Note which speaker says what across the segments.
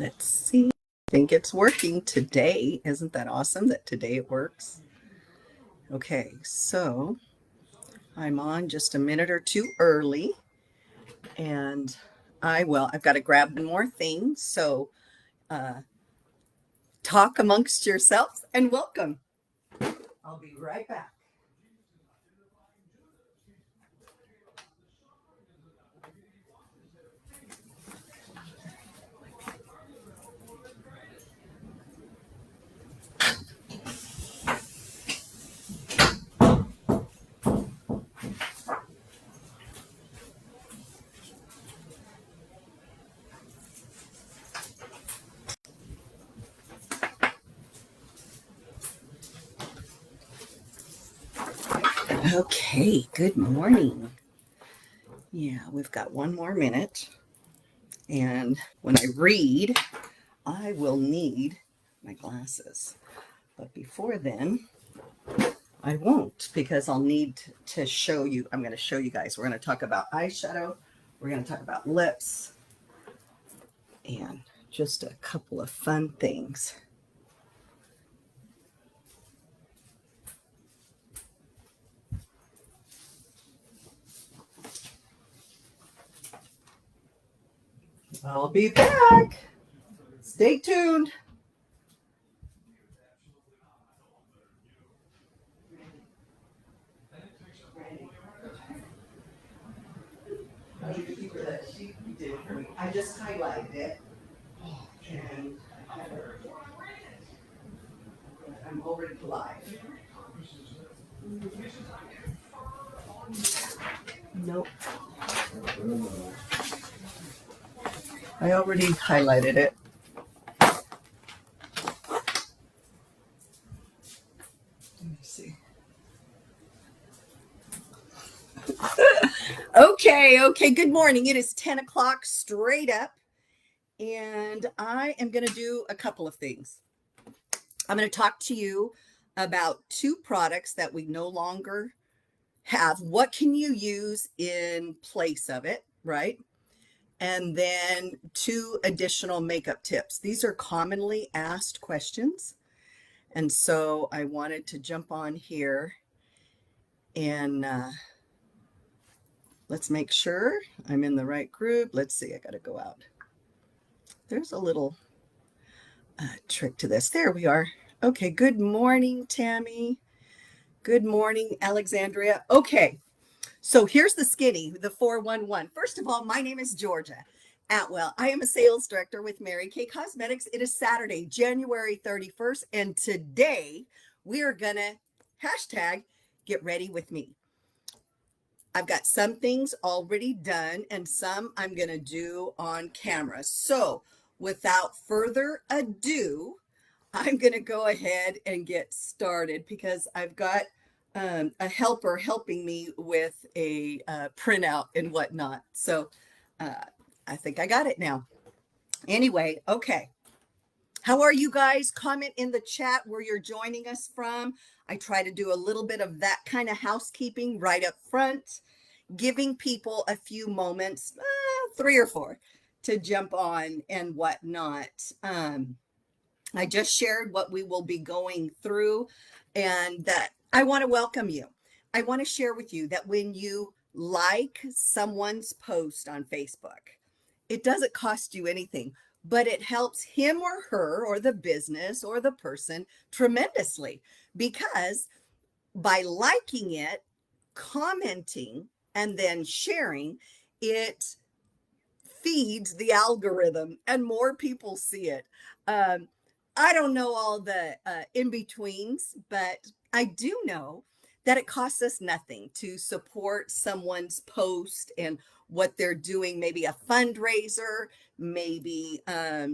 Speaker 1: Let's see. I think it's working today. Isn't that awesome that today it works? Okay, so I'm on just a minute or two early, and I've got to grab one more thing. So talk amongst yourselves and welcome. I'll be right back. Okay, good morning. Yeah, we've got one more minute. And when I read, I will need my glasses. But before then, I won't, because I'll need to show you. I'm going to show you guys. We're going to talk about eyeshadow. We're going to talk about lips and just a couple of fun things. I'll be back. Stay tuned. I just highlighted it. And I'm already live. Nope. I already highlighted it. Let me see. Okay. Good morning. It is 10 o'clock straight up. And I am going to do a couple of things. I'm going to talk to you about two products that we no longer have. What can you use in place of it, right? And then two additional makeup tips. These are commonly asked questions. And so I wanted to jump on here and let's make sure I'm in the right group. Let's see, I got to go out. There's a little trick to this. There we are. Okay, good morning, Tammy. Good morning, Alexandria. Okay, so here's the skinny, the 411. First of all, my name is Georgia Atwell. I am a sales director with Mary Kay Cosmetics. It is Saturday, January 31st, and today we are going to hashtag get ready with me. I've got some things already done and some I'm going to do on camera. So without further ado, I'm going to go ahead and get started because I've got a helper helping me with a printout and whatnot. So I think I got it now. Anyway, okay. How are you guys? Comment in the chat where you're joining us from. I try to do a little bit of that kind of housekeeping right up front, giving people a few moments, 3 or 4, to jump on and whatnot. I just shared what we will be going through and that I want to welcome you. I want to share with you that when you like someone's post on Facebook, it doesn't cost you anything, but it helps him or her or the business or the person tremendously because by liking it, commenting, and then sharing, it feeds the algorithm and more people see it. I don't know all the in-betweens, but I do know that it costs us nothing to support someone's post and what they're doing, maybe a fundraiser, maybe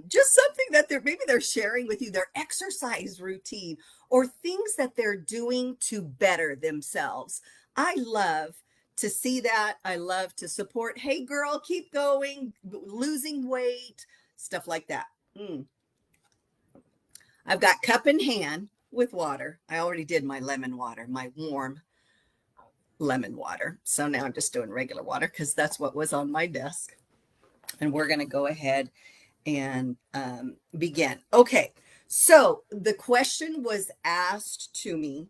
Speaker 1: just something that they're sharing with you, their exercise routine or things that they're doing to better themselves. I love to see that. I love to support. Hey, girl, keep going, losing weight, stuff like that. I've got cup in hand with water. I already did my lemon water, my warm lemon water. So now I'm just doing regular water because that's what was on my desk. And we're going to go ahead and begin. Okay, so the question was asked to me,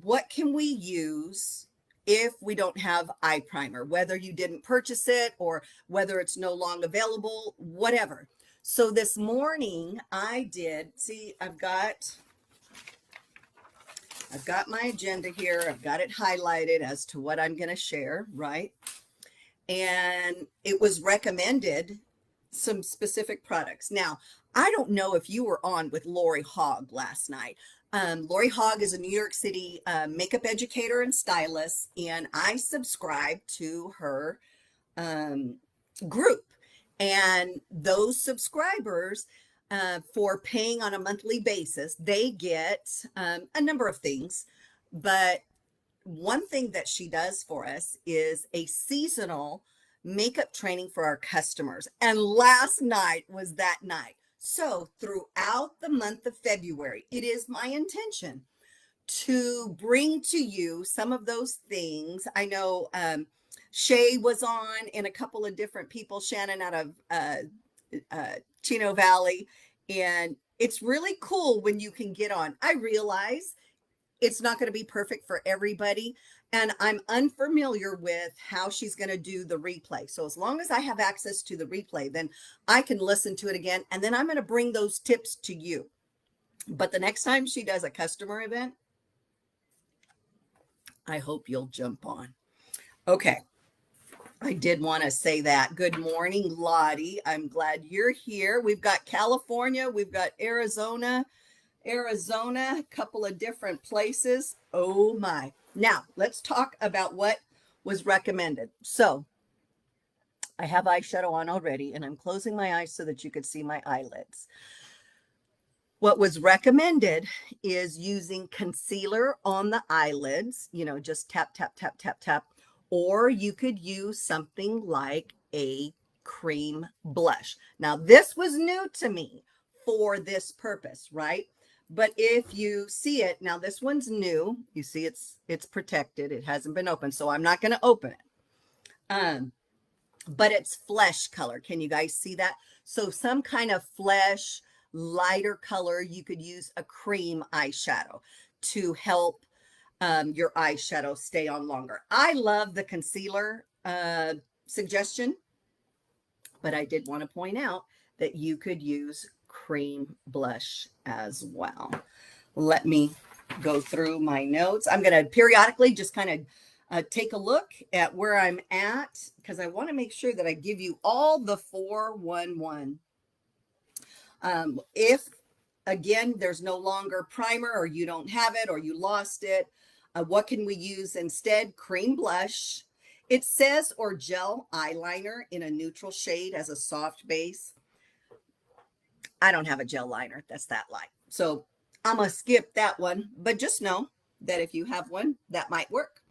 Speaker 1: what can we use if we don't have eye primer, whether you didn't purchase it or whether it's no longer available, whatever. So this morning I did, see, I've got my agenda here. I've got it highlighted as to what I'm going to share, right? And it was recommended some specific products. Now, I don't know if you were on with Lori Hogg last night. Lori Hogg is a New York City makeup educator and stylist, and I subscribe to her group. And those subscribers, for paying on a monthly basis, they get a number of things. But one thing that she does for us is a seasonal makeup training for our customers. And last night was that night. So throughout the month of February, it is my intention to bring to you some of those things. I know Shay was on and a couple of different people, Shannon out of Chino Valley. And it's really cool when you can get on. I realize it's not going to be perfect for everybody. And I'm unfamiliar with how she's going to do the replay. So as long as I have access to the replay, then I can listen to it again. And then I'm going to bring those tips to you. But the next time she does a customer event, I hope you'll jump on. Okay. I did want to say that. Good morning, Lottie. I'm glad you're here. We've got California. We've got Arizona, a couple of different places. Oh my. Now let's talk about what was recommended. So I have eyeshadow on already and I'm closing my eyes so that you could see my eyelids. What was recommended is using concealer on the eyelids, just tap, tap, tap, tap, tap. Or you could use something like a cream blush. Now this was new to me for this purpose, right? But if you see it, now this one's new. You see it's protected. It hasn't been opened, so I'm not going to open it. But it's flesh color. Can you guys see that? So some kind of flesh, lighter color. You could use a cream eyeshadow to help your eyeshadow stay on longer. I love the concealer suggestion, but I did want to point out that you could use cream blush as well. Let me go through my notes. I'm going to periodically just kind of take a look at where I'm at because I want to make sure that I give you all the 411. If again, there's no longer primer or you don't have it or you lost it, what can we use instead? Cream blush. It says or gel eyeliner in a neutral shade as a soft base. I don't have a gel liner that's that light. So I'm going to skip that one, but just know that if you have one, that might work.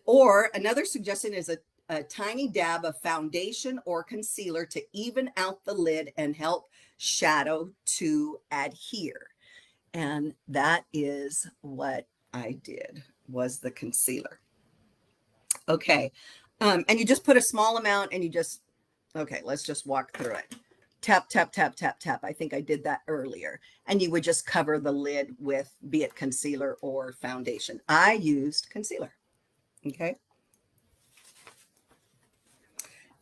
Speaker 1: Or another suggestion is a tiny dab of foundation or concealer to even out the lid and help shadow to adhere. And that is what I did, was the concealer. Okay. And you just put a small amount and okay, let's just walk through it. Tap, tap, tap, tap, tap. I think I did that earlier. And you would just cover the lid with, be it concealer or foundation. I used concealer. Okay.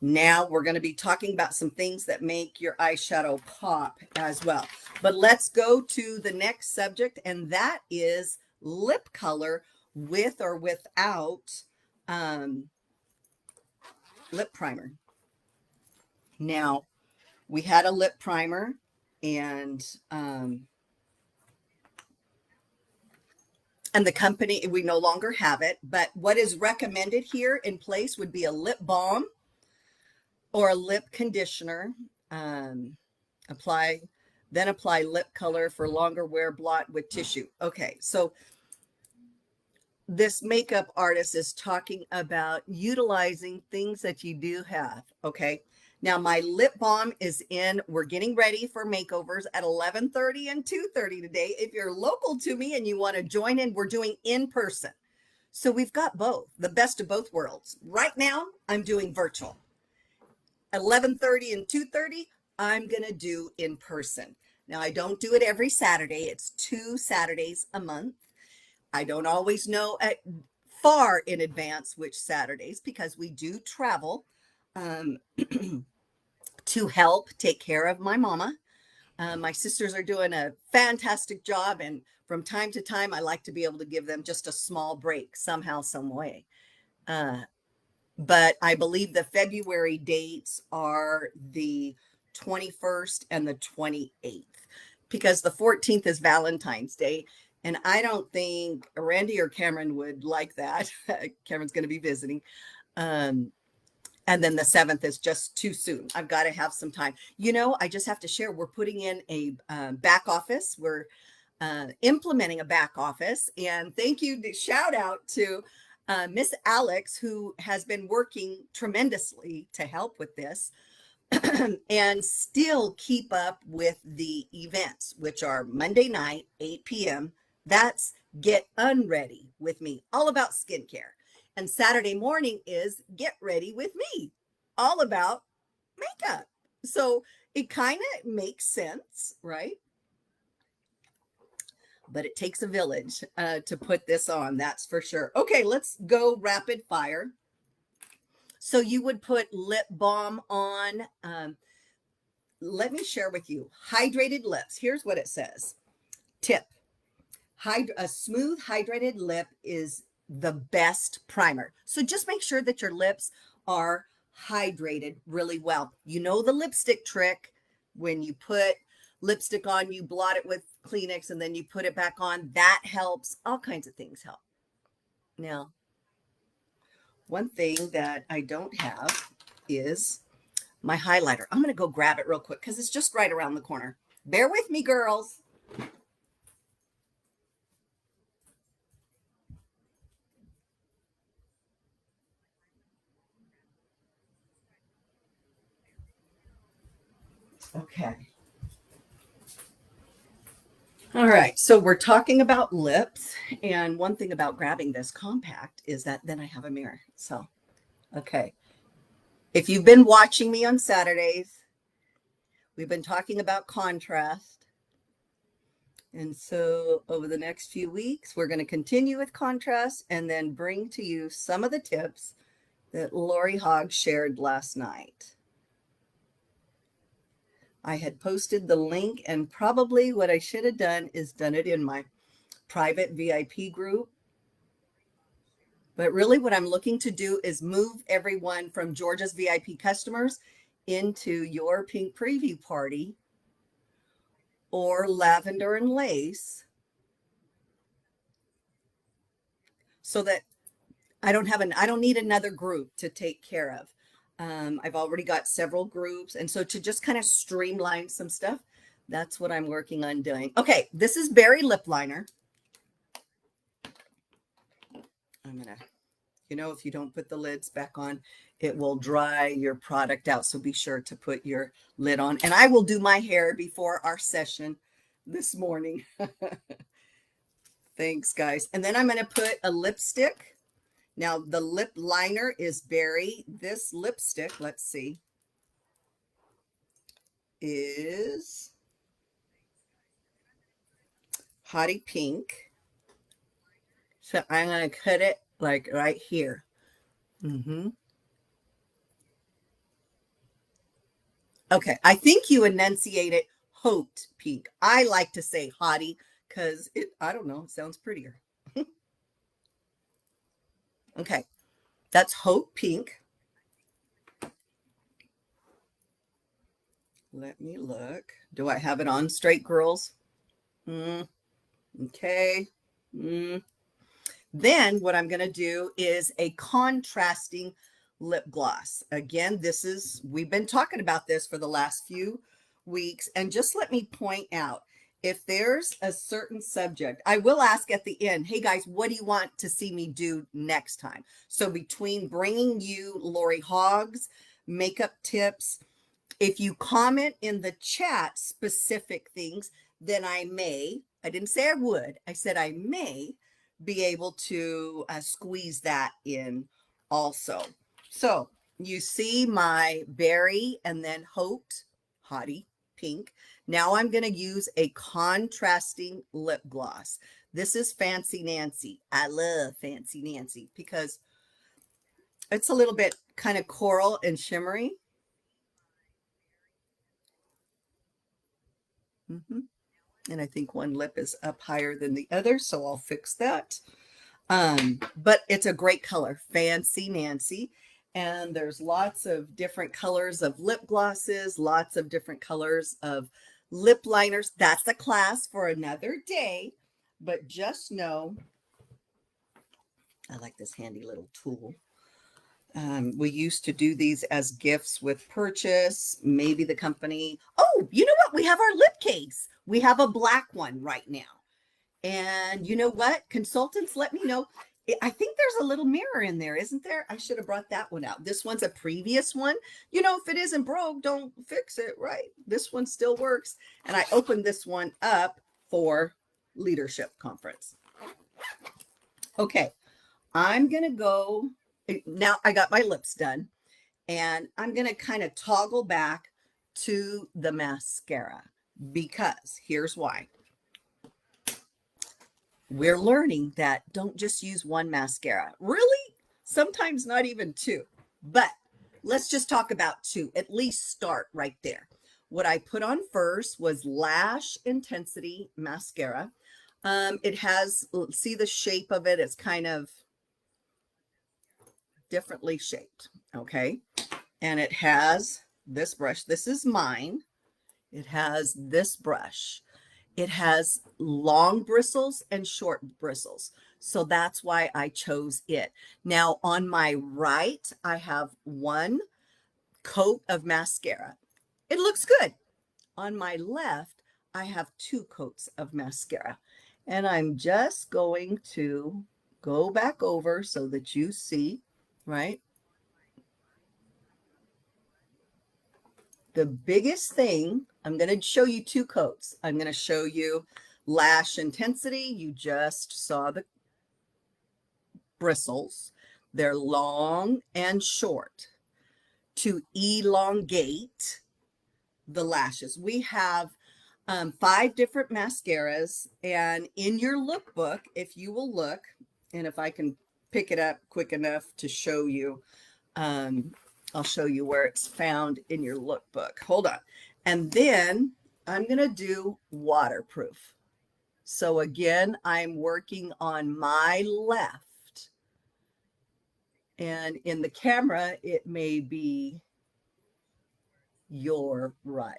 Speaker 1: Now we're going to be talking about some things that make your eyeshadow pop as well. But let's go to the next subject, and that is lip color with or without lip primer. Now, we had a lip primer, and the company, we no longer have it, but what is recommended here in place would be a lip balm or a lip conditioner. Apply lip color for longer wear, blot with tissue. Okay, so this makeup artist is talking about utilizing things that you do have. Okay, now my lip balm is in. We're getting ready for makeovers at 11:30 and 2:30 today. If you're local to me and you want to join in, we're doing in person. So we've got both, the best of both worlds. Right now, I'm doing virtual. 11:30 and 2:30, I'm going to do in person. Now, I don't do it every Saturday. It's 2 Saturdays a month. I don't always know far in advance which Saturdays because we do travel um, to help take care of my mama. My sisters are doing a fantastic job, and from time to time, I like to be able to give them just a small break somehow, some way. Uh, but I believe the February dates are the 21st and the 28th because the 14th is Valentine's Day. And I don't think Randy or Cameron would like that. Cameron's going to be visiting. Um, and then the 7th is just too soon. I've got to have some time. I just have to share. We're putting in a back office. We're implementing a back office. And thank you. Shout out to Miss Alex, who has been working tremendously to help with this and still keep up with the events, which are Monday night, 8 p.m. That's Get Unready with me, all about skincare. And Saturday morning is Get Ready with me, all about makeup. So it kind of makes sense, right? But it takes a village to put this on, that's for sure. Okay, let's go rapid fire. So you would put lip balm on. Let me share with you hydrated lips. Here's what it says. Tip: a smooth hydrated lip is the best primer. So just make sure that your lips are hydrated really well. You know the lipstick trick. When you put lipstick on, you blot it with Kleenex and then you put it back on. That helps. All kinds of things help. Now, one thing that I don't have is my highlighter. I'm going to go grab it real quick because it's just right around the corner. Bear with me, girls. Okay. All right. So we're talking about lips. And one thing about grabbing this compact is that then I have a mirror. So, okay. If you've been watching me on Saturdays, we've been talking about contrast. And so over the next few weeks, we're going to continue with contrast and then bring to you some of the tips that Lori Hogg shared last night. I had posted the link, and probably what I should have done is done it in my private VIP group. But really what I'm looking to do is move everyone from Georgia's VIP customers into your pink preview party or lavender and lace so that I don't need another group to take care of. I've already got several groups. And so to just kind of streamline some stuff, that's what I'm working on doing. Okay, this is Berry Lip Liner. I'm going to, if you don't put the lids back on, it will dry your product out. So be sure to put your lid on. And I will do my hair before our session this morning. Thanks, guys. And then I'm going to put a lipstick. Now, the lip liner is Berry. This lipstick, let's see, is Hottie Pink. So I'm going to cut it like right here. Okay, I think you enunciate it Hoped Pink. I like to say Hottie because I don't know, it sounds prettier. Okay, that's Hope Pink. Let me look. Do I have it on straight, girls? Okay. Then what I'm going to do is a contrasting lip gloss. Again, we've been talking about this for the last few weeks. And just let me point out, if there's a certain subject, I will ask at the end, hey guys, what do you want to see me do next time? So between bringing you Lori Hogg's makeup tips, if you comment in the chat specific things, then I didn't say I would, I said I may be able to squeeze that in also. So you see my Berry and then Hoped hottie pink. Now I'm going to use a contrasting lip gloss. This is Fancy Nancy. I love Fancy Nancy because it's a little bit kind of coral and shimmery. And I think one lip is up higher than the other, so I'll fix that. But it's a great color, Fancy Nancy. And there's lots of different colors of lip glosses, lots of different colors of lip liners. That's a class for another day. But just know, I like this handy little tool. We used to do these as gifts with purchase. Maybe the company. Oh, you know what? We have our lip case. We have a black one right now. And you know what? Consultants, let me know. I think there's a little mirror in there, isn't there? I should have brought that one out. This one's a previous one. You know, if it isn't broke, don't fix it, right? This one still works. And I opened this one up for leadership conference. Okay, I'm going to go. Now I got my lips done. And I'm going to kind of toggle back to the mascara because here's why. We're learning that don't just use one mascara. Really? Sometimes not even two. But let's just talk about two. At least start right there. What I put on first was Lash Intensity Mascara. It has, see the shape of it. It's kind of differently shaped. Okay. And it has this brush. This is mine. It has this brush. It has long bristles and short bristles. So that's why I chose it. Now on my right, I have one coat of mascara. It looks good. On my left, I have two coats of mascara. And I'm just going to go back over so that you see, right? The biggest thing, I'm going to show you two coats. I'm going to show you Lash Intensity. You just saw the bristles. They're long and short to elongate the lashes. We have 5 different mascaras, and in your lookbook, if you will look, and if I can pick it up quick enough to show you, I'll show you where it's found in your lookbook. Hold on. And then I'm going to do waterproof. So again, I'm working on my left. And in the camera, it may be your right.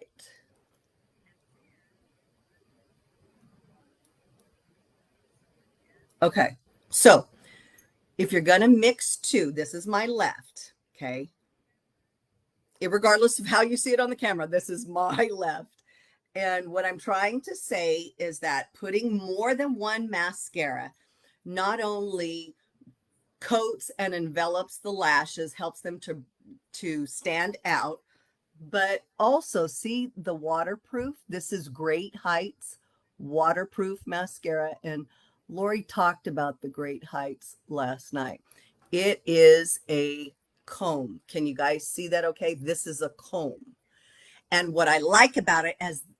Speaker 1: Okay. So if you're going to mix two, this is my left. Okay. Regardless of how you see it on the camera, this is my left. And what I'm trying to say is that putting more than one mascara not only coats and envelops the lashes, helps them to stand out, but also see the waterproof. This is Great Heights waterproof mascara. And Lori talked about the Great Heights last night. It is a comb. Can you guys see that? Okay. This is a comb. And what I like about it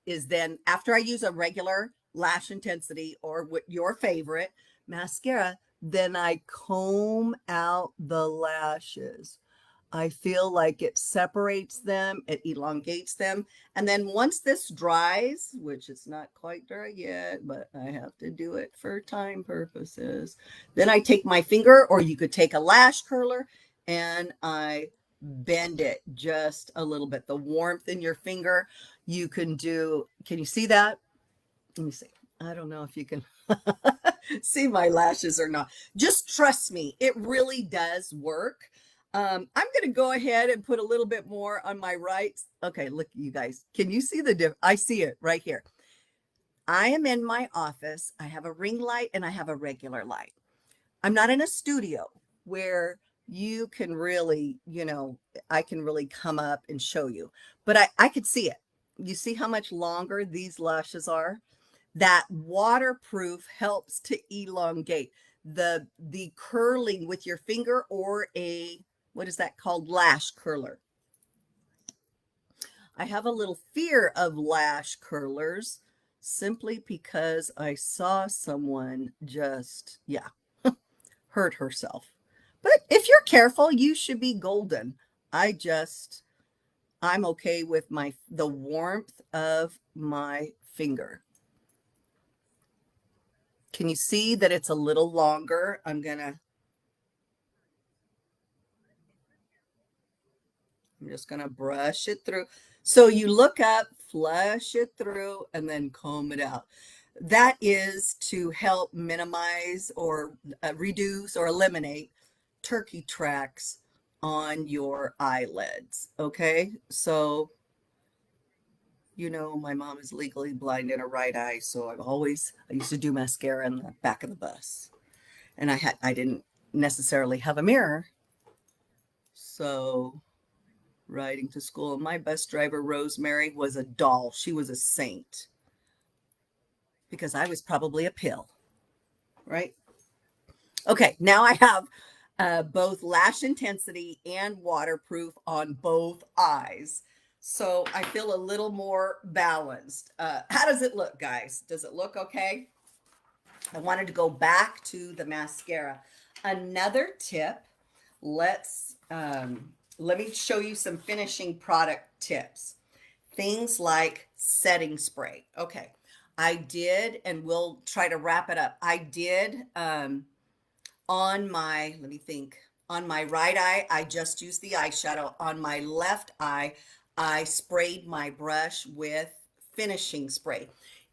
Speaker 1: is then after I use a regular Lash Intensity or your favorite mascara, then I comb out the lashes. I feel like it separates them, it elongates them. And then once this dries, which it's not quite dry yet, but I have to do it for time purposes, then I take my finger, or you could take a lash curler, and I bend it just a little bit. The warmth in your finger, you can do, can you see that? Let me see. I don't know if you can see my lashes or not. Just trust me, it really does work. I'm going to go ahead and put a little bit more on my right. Okay, look, you guys, can you see the difference? I see it right here. I am in my office. I have a ring light and I have a regular light. I'm not in a studio where you can really, I can really come up and show you, but I could see it. You see how much longer these lashes are? That waterproof helps to elongate the curling with your finger, or what is that called? Lash curler. I have a little fear of lash curlers simply because I saw someone just, yeah, hurt herself. But if you're careful, you should be golden. I just, I'm okay with the warmth of my finger. Can you see that it's a little longer? I'm just gonna brush it through. So you look up, flush it through, and then comb it out. That is to help minimize or reduce or eliminate turkey tracks on your eyelids. Okay, so my mom is legally blind in her right eye, so I used to do mascara in the back of the bus, and I didn't necessarily have a mirror, so riding to school. My bus driver, Rosemary, was a doll. She was a saint because I was probably a pill, right? Okay, now I have both lash intensity and waterproof on both eyes. So I feel a little more balanced. How does it look, guys? Does it look okay? I wanted to go back to the mascara. Another tip, let me show you some finishing product tips. Things like setting spray. Okay, I did, and we'll try to wrap it up. I did on my, let me think, on my right eye, I just used the eyeshadow. On my left eye, I sprayed my brush with finishing spray.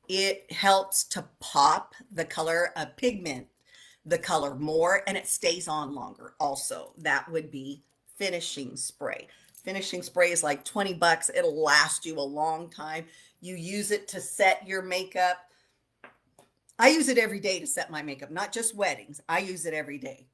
Speaker 1: It helps to pop the color of pigment, the color more, and it stays on longer. Also, that would be finishing spray. Finishing spray is like 20 bucks. It'll last you a long time. You use it to set your makeup. I use it every day to set my makeup, not just weddings. I use it every day.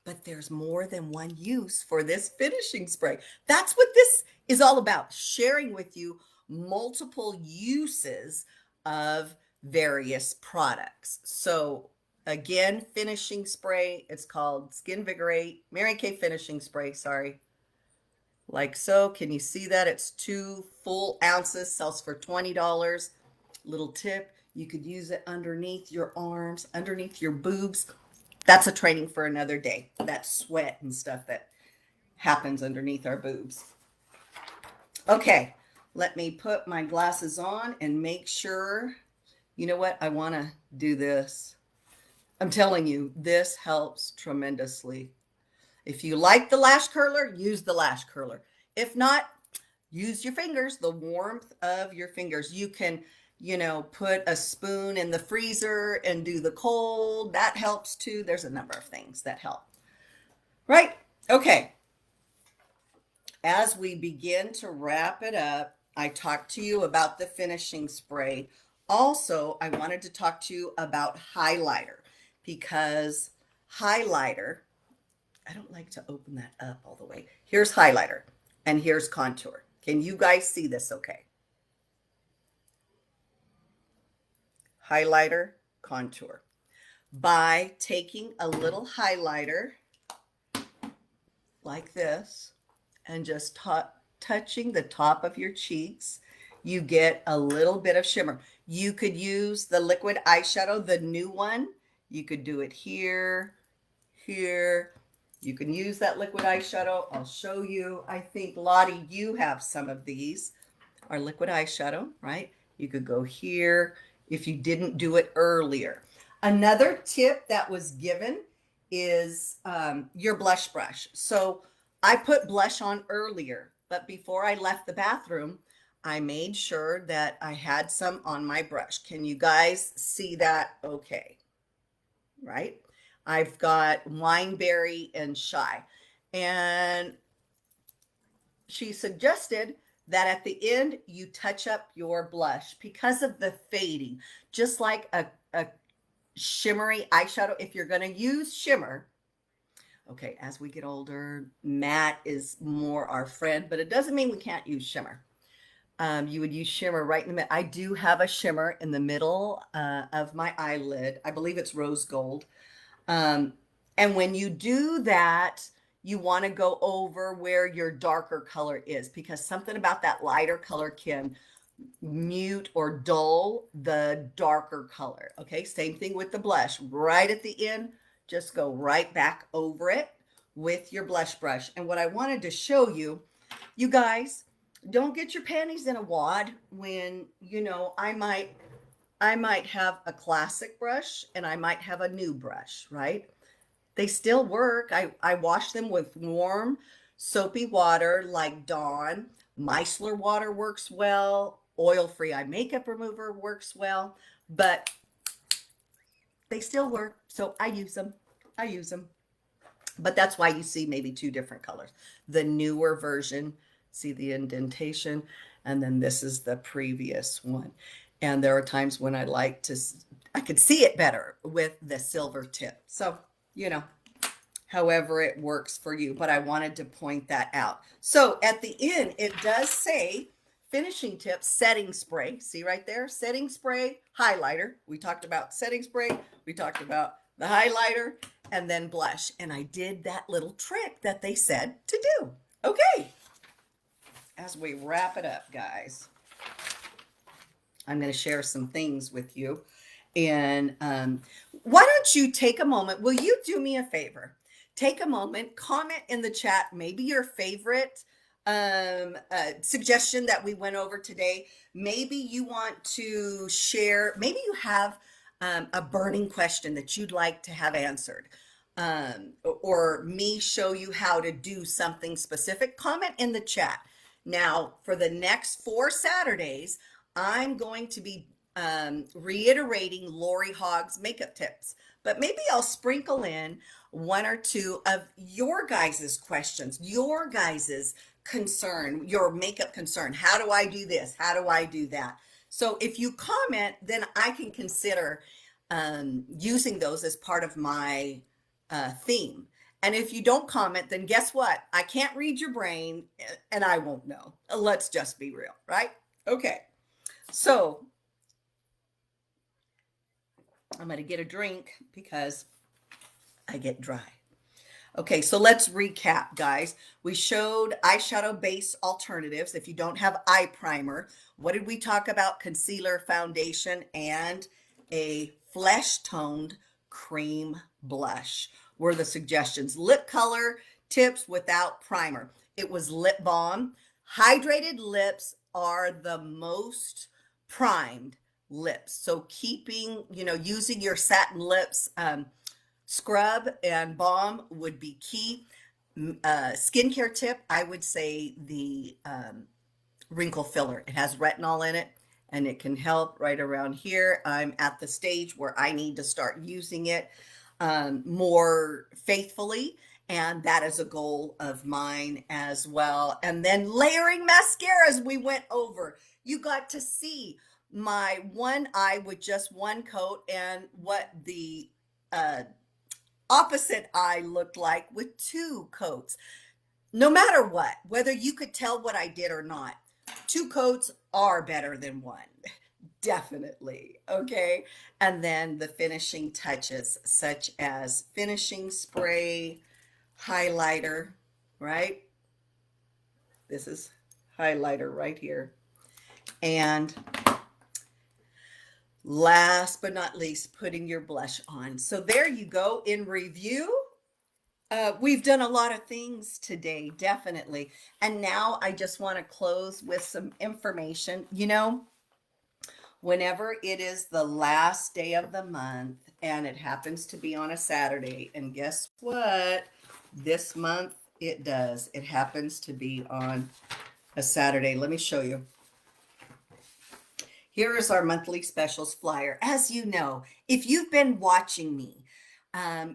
Speaker 1: But there's more than one use for this finishing spray. That's what this is all about, sharing with you multiple uses of various products. So again, finishing spray, it's called Skin Vigorate, Mary Kay finishing spray, sorry. Like so, can you see that? It's 2 full ounces, sells for $20. Little tip, you could use it underneath your arms, underneath your boobs. That's a training for another day. That sweat and stuff that happens underneath our boobs. Okay, let me put my glasses on and make sure. You know what? I want to do this. I'm telling you, this helps tremendously. If you like the lash curler, use the lash curler. If not, use your fingers, the warmth of your fingers. You can, put a spoon in the freezer and do the cold. That helps too. There's a number of things that help. Right? Okay. As we begin to wrap it up, I talked to you about the finishing spray. Also, I wanted to talk to you about highlighter because highlighter, I don't like to open that up all the way. Here's highlighter and here's contour. Can you guys see this okay? Highlighter, contour. By taking a little highlighter like this and just touching the top of your cheeks, you get a little bit of shimmer. You could use the liquid eyeshadow, the new one. You could do it here, here. You can use that liquid eyeshadow. I'll show you. I think, Lottie, you have some of these. Our liquid eyeshadow, right? You could go here if you didn't do it earlier. Another tip that was given is your blush brush. So I put blush on earlier, but before I left the bathroom, I made sure that I had some on my brush. Can you guys see that okay? Right? I've got Wineberry and Shy. And she suggested that at the end, you touch up your blush because of the fading. Just like a shimmery eyeshadow, if you're going to use shimmer, okay, as we get older, matte is more our friend, but it doesn't mean we can't use shimmer. You would use shimmer right in the middle. I do have a shimmer in the middle of my eyelid. I believe it's rose gold. And when you do that, you want to go over where your darker color is, because something about that lighter color can mute or dull the darker color. Okay, same thing with the blush. Right at the end, just go right back over it with your blush brush. And what I wanted to show you, you guys, don't get your panties in a wad when, you know, I might have a classic brush and I might have a new brush, right? They still work. I wash them with warm, soapy water like Dawn. Micellar water works well. Oil-free eye makeup remover works well, but they still work. So I use them. I use them. But that's why you see maybe two different colors. The newer version, see the indentation, and then this is the previous one. And there are times when I could see it better with the silver tip. So, you know, however it works for you, but I wanted to point that out. So at the end, it does say finishing tips, setting spray. See right there, setting spray, highlighter. We talked about setting spray. We talked about the highlighter and then blush. And I did that little trick that they said to do. Okay. As we wrap it up, guys, I'm going to share some things with you. And why don't you take a moment? Will you do me a favor? Take a moment, comment in the chat, maybe your favorite suggestion that we went over today. Maybe you want to share, maybe you have a burning question that you'd like to have answered, or me show you how to do something specific. Comment in the chat. Now, for the next 4 Saturdays, I'm going to be reiterating Lori Hogg's makeup tips, but maybe I'll sprinkle in 1 or 2 of your guys's questions, your guys's concern, your makeup concern. How do I do this? How do I do that? So if you comment, then I can consider using those as part of my theme. And if you don't comment, then guess what? I can't read your brain and I won't know. Let's just be real, right? Okay. So I'm going to get a drink because I get dry. Okay, so let's recap, guys. We showed eyeshadow base alternatives. If you don't have eye primer, what did we talk about? Concealer, foundation, and a flesh-toned cream blush were the suggestions. Lip color tips without primer. It was lip balm. Hydrated lips are the most primed lips. So keeping, using your satin lips, scrub and balm would be key. Skincare tip, I would say the wrinkle filler. It has retinol in it and it can help right around here. I'm at the stage where I need to start using it more faithfully. And that is a goal of mine as well. And then layering mascaras we went over. You got to see my one eye with just one coat and what the opposite eye looked like with 2 coats. No matter what, whether you could tell what I did or not, 2 coats are better than 1. Definitely. Okay. And then the finishing touches, such as finishing spray, highlighter, right? This is highlighter right here. And last but not least, putting your blush on. So there you go. In review, we've done a lot of things today, definitely. And now I just want to close with some information. Whenever it is the last day of the month and it happens to be on a Saturday, and guess what? This month it does. It happens to be on a Saturday. Let me show you. Here is our monthly specials flyer. As you know, if you've been watching me,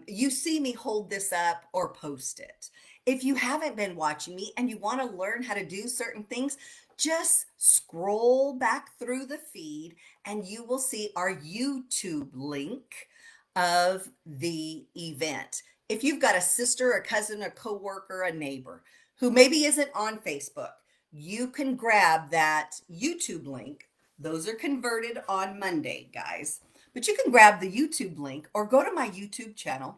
Speaker 1: you see me hold this up or post it. If you haven't been watching me and you want to learn how to do certain things, just scroll back through the feed and you will see our YouTube link of the event. If you've got a sister, a cousin, a coworker, a neighbor who maybe isn't on Facebook, you can grab that YouTube link. Those are converted on Monday, guys. But you can grab the YouTube link or go to my YouTube channel.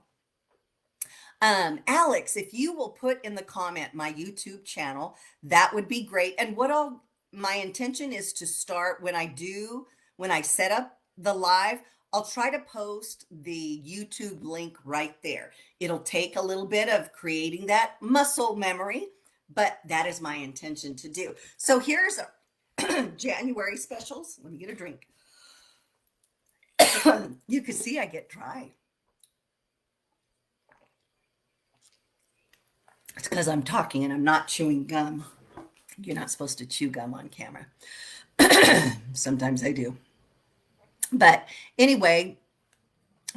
Speaker 1: Alex, if you will put in the comment my YouTube channel, that would be great. And my intention is to start when I set up the live, I'll try to post the YouTube link right there. It'll take a little bit of creating that muscle memory, but that is my intention to do. So here's January specials. Let me get a drink. You can see I get dry. It's because I'm talking and I'm not chewing gum. You're not supposed to chew gum on camera. Sometimes I do. But anyway,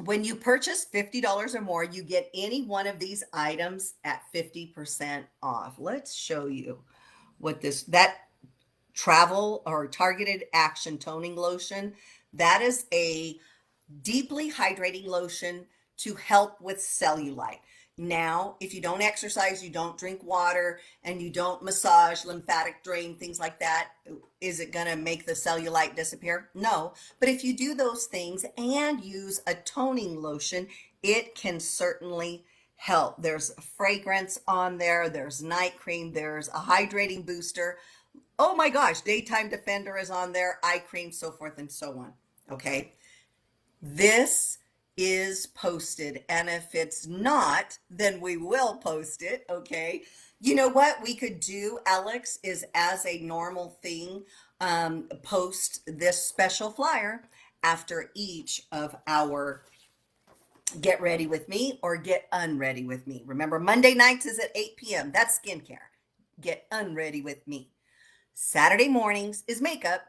Speaker 1: when you purchase $50 or more, you get any one of these items at 50% off. Let's show you what that travel or targeted action toning lotion, that is a deeply hydrating lotion to help with cellulite. Now, if you don't exercise, you don't drink water, and you don't massage, lymphatic drain, things like that, is it going to make the cellulite disappear? No. But if you do those things and use a toning lotion, it can certainly help. There's a fragrance on there. There's night cream. There's a hydrating booster. Oh my gosh, daytime defender is on there, eye cream, so forth and so on. Okay. This is posted, and if it's not, then we will post it. Okay. You know what we could do, Alex, is as a normal thing, post this special flyer after each of our Get Ready With Me or Get Unready With Me. Remember, Monday nights is at 8 p.m. That's skincare. Get Unready With Me. Saturday mornings is makeup,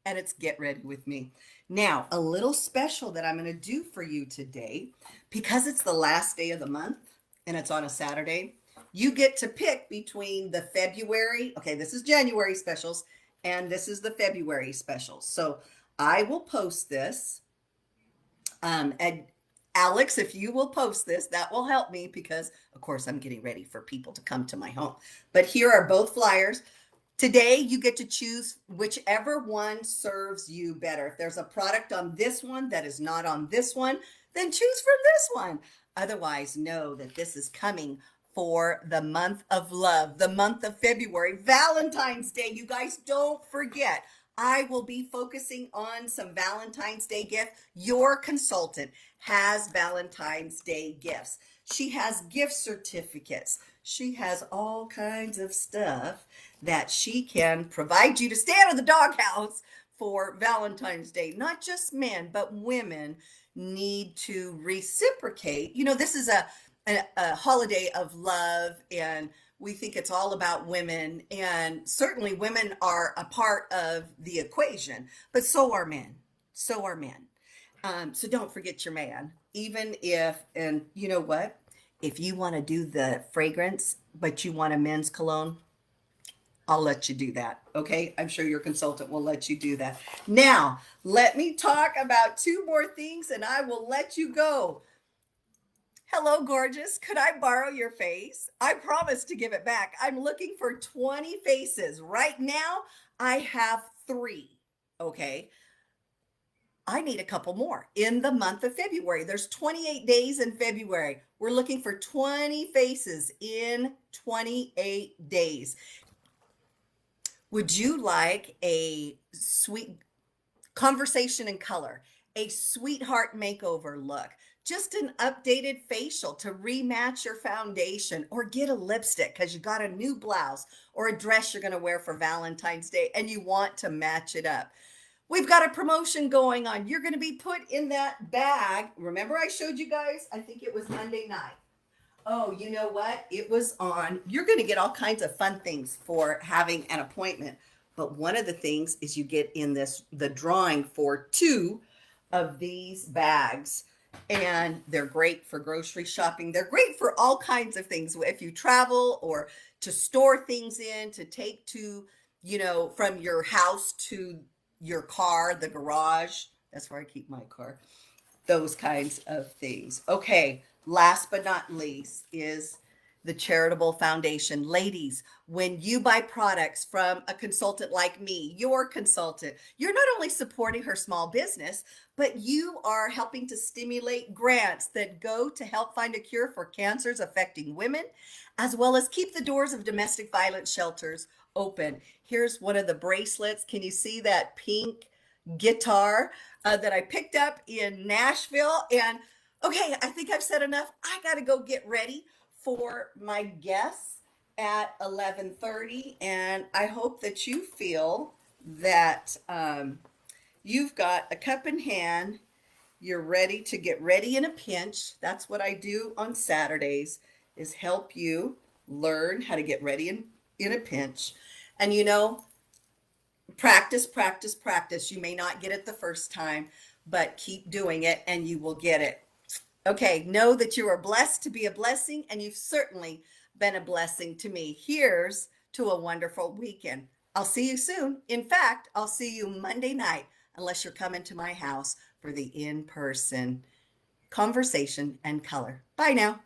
Speaker 1: and it's Get Ready With Me. Now, a little special that I'm going to do for you today, because it's the last day of the month and it's on a Saturday, you get to pick between the February, okay, this is January specials, and this is the February specials. So I will post this. And Alex, if you will post this, that will help me because, of course, I'm getting ready for people to come to my home. But here are both flyers. Today, you get to choose whichever one serves you better. If there's a product on this one that is not on this one, then choose from this one. Otherwise, know that this is coming for the month of love, the month of February, Valentine's Day. You guys don't forget. I will be focusing on some Valentine's Day gifts. Your consultant has Valentine's Day gifts. She has gift certificates. She has all kinds of stuff that she can provide you to stay out of the doghouse for Valentine's Day. Not just men, but women need to reciprocate. You know, this is a holiday of love, and we think it's all about women, and certainly women are a part of the equation, but so are men. So are men. So don't forget your man, even if, and you know what? If you want to do the fragrance, but you want a men's cologne, I'll let you do that. Okay. I'm sure your consultant will let you do that. Now, let me talk about two more things and I will let you go. Hello, gorgeous. Could I borrow your face? I promise to give it back. I'm looking for 20 faces. Right now, I have 3. Okay. I need a couple more in the month of February. There's 28 days in February. We're looking for 20 faces in 28 days. Would you like a sweet conversation in color, a sweetheart makeover look, just an updated facial to rematch your foundation, or get a lipstick because you got a new blouse or a dress you're going to wear for Valentine's Day and you want to match it up? We've got a promotion going on. You're going to be put in that bag. Remember I showed you guys? I think it was Monday night. Oh, you know what? It was on. You're going to get all kinds of fun things for having an appointment. But one of the things is you get in the drawing for 2 of these bags. And they're great for grocery shopping. They're great for all kinds of things. If you travel or to store things in, to take to, from your house to your car, the garage. That's where I keep my car. Those kinds of things. Okay. Last but not least is the charitable foundation. Ladies, when you buy products from a consultant like me, your consultant, you're not only supporting her small business, but you are helping to stimulate grants that go to help find a cure for cancers affecting women, as well as keep the doors of domestic violence shelters open. Here's one of the bracelets. Can you see that pink guitar that I picked up in Nashville? And okay, I think I've said enough. I got to go get ready for my guests at 11:30, and I hope that you feel that you've got a cup in hand. You're ready to get ready in a pinch. That's what I do on Saturdays, is help you learn how to get ready in a pinch. And practice, practice, practice. You may not get it the first time, but keep doing it and you will get it. Okay, know that you are blessed to be a blessing, and you've certainly been a blessing to me. Here's to a wonderful weekend. I'll see you soon. In fact, I'll see you Monday night, unless you're coming to my house for the in-person conversation and color. Bye now.